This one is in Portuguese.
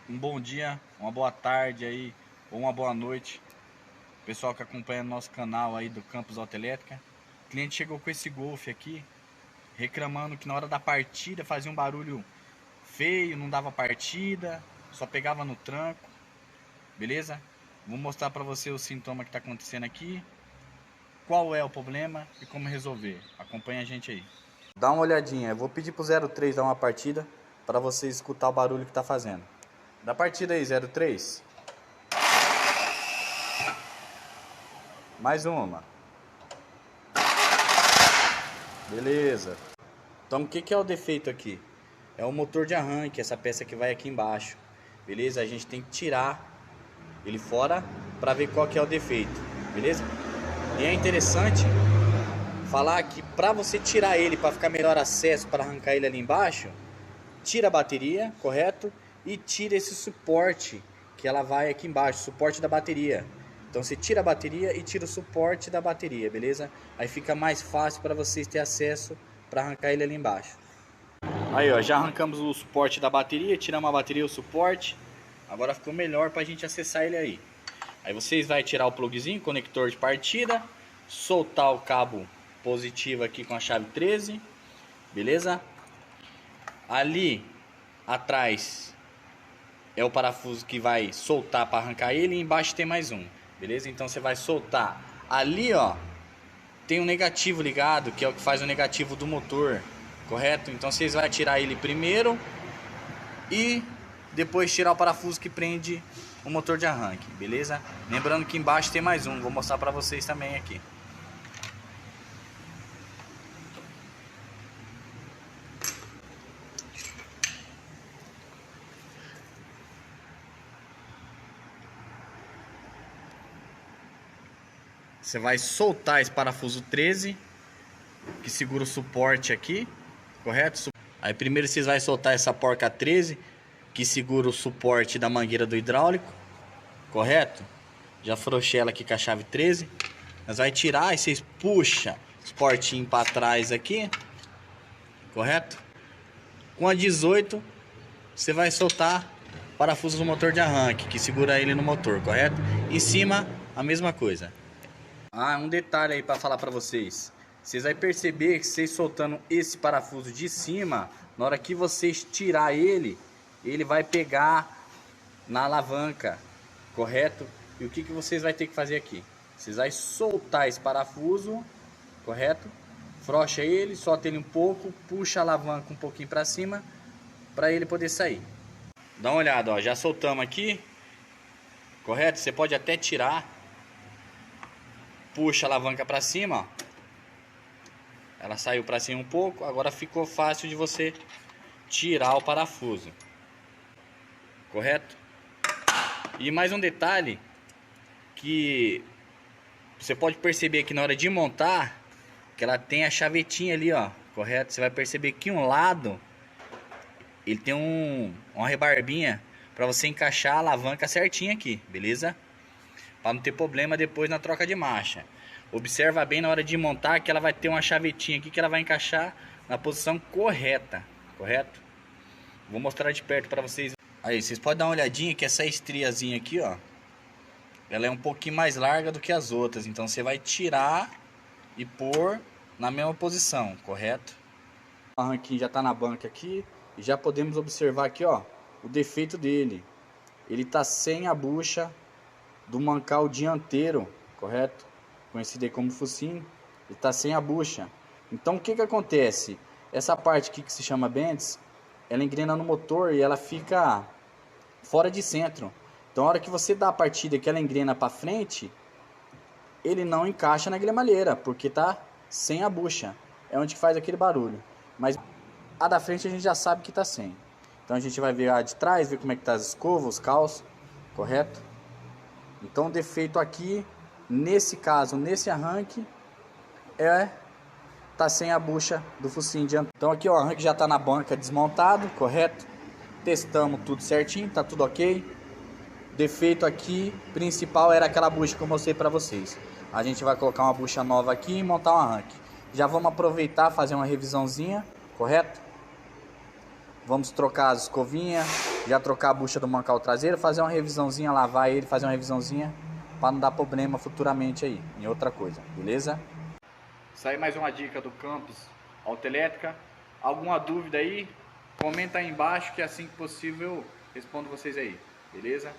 um bom dia, uma boa tarde aí, ou uma boa noite, pessoal que acompanha nosso canal aí do Campus Autoelétrica. O cliente chegou com esse Golf aqui, reclamando que na hora da partida fazia um barulho feio, não dava partida, só pegava no tranco, beleza? Vou mostrar para você o sintoma que está acontecendo aqui, qual é o problema e como resolver. Acompanha a gente aí. Dá uma olhadinha, eu vou pedir pro 03 dar uma partida para você escutar o barulho que está fazendo. Da partida aí, 03. Mais uma. Beleza. Então o que é o defeito aqui? É o motor de arranque, essa peça que vai aqui embaixo. Beleza? A gente tem que tirar ele fora para ver qual que é o defeito. Beleza? E é interessante falar que para você tirar ele, para ficar melhor acesso, para arrancar ele ali embaixo, tira a bateria, correto? E tira esse suporte que ela vai aqui embaixo, suporte da bateria. Então você tira a bateria e tira o suporte da bateria, beleza? Aí fica mais fácil para vocês ter acesso para arrancar ele ali embaixo. Aí ó, já arrancamos o suporte da bateria, tiramos a bateria e o suporte. Agora ficou melhor para a gente acessar ele aí. Aí vocês vão tirar o plugzinho, conector de partida, soltar o cabo positivo aqui com a chave 13, beleza? Ali atrás é o parafuso que vai soltar para arrancar ele e embaixo tem mais um, beleza? Então você vai soltar. Ali ó, tem um negativo ligado, que é o que faz o negativo do motor, correto? Então vocês vão tirar ele primeiro e depois tirar o parafuso que prende o motor de arranque, beleza? Lembrando que embaixo tem mais um, vou mostrar para vocês também aqui. Você vai soltar esse parafuso 13 que segura o suporte aqui, correto? Aí primeiro vocês vão soltar essa porca 13 que segura o suporte da mangueira do hidráulico, correto? Já afrouxei ela aqui com a chave 13. Nós vai tirar e vocês puxam os portinhos para trás aqui, correto? Com a 18 você vai soltar o parafuso do motor de arranque que segura ele no motor, correto? Em cima a mesma coisa. Ah, um detalhe aí para falar para vocês. Vocês vão perceber que vocês soltando esse parafuso de cima, na hora que vocês tirar ele, ele vai pegar na alavanca, correto? E o que vocês vão ter que fazer aqui? Vocês vão soltar esse parafuso, correto? Frouxa ele, solta ele um pouco, puxa a alavanca um pouquinho para cima, para ele poder sair. Dá uma olhada, ó, já soltamos aqui, correto? Você pode até tirar. Puxa a alavanca para cima, ó. Ela saiu para cima um pouco, agora ficou fácil de você tirar o parafuso, correto? E mais um detalhe que você pode perceber que na hora de montar, que ela tem a chavetinha ali, ó, correto? Você vai perceber que um lado ele tem uma rebarbinha para você encaixar a alavanca certinha aqui, beleza? Para não ter problema depois na troca de marcha. Observa bem na hora de montar que ela vai ter uma chavetinha aqui que ela vai encaixar na posição correta, correto? Vou mostrar de perto para vocês. Aí, vocês podem dar uma olhadinha que essa estriazinha aqui, ó, ela é um pouquinho mais larga do que as outras. Então você vai tirar e pôr na mesma posição, correto? O arranquinho já está na banca aqui e já podemos observar aqui, ó, o defeito dele. Ele está sem a bucha do mancal dianteiro, correto? Conhecido aí como focinho, ele está sem a bucha. Então o que acontece? Essa parte aqui que se chama bentes, ela engrena no motor e ela fica fora de centro. Então a hora que você dá a partida que ela engrena para frente, ele não encaixa na gremalheira, porque tá sem a bucha. É onde faz aquele barulho. Mas a da frente a gente já sabe que tá sem. Então a gente vai ver a de trás, ver como é que tá as escovas, os calços, correto? Então o defeito aqui, nesse caso, nesse arranque, tá sem a bucha do focinho dianteiro. Então aqui ó, o arranque já tá na banca desmontado, correto? Testamos tudo certinho, tá tudo ok. Defeito aqui principal era aquela bucha que eu mostrei para vocês. A gente vai colocar uma bucha nova aqui e montar um arranque. Já vamos aproveitar, fazer uma revisãozinha, correto? Vamos trocar as escovinhas, já trocar a bucha do mancal traseiro, fazer uma revisãozinha, lavar ele, fazer uma revisãozinha para não dar problema futuramente aí, em outra coisa, beleza? Isso aí mais uma dica do Campos Autoelétrica. Alguma dúvida aí? Comenta aí embaixo que assim que possível eu respondo vocês aí, beleza?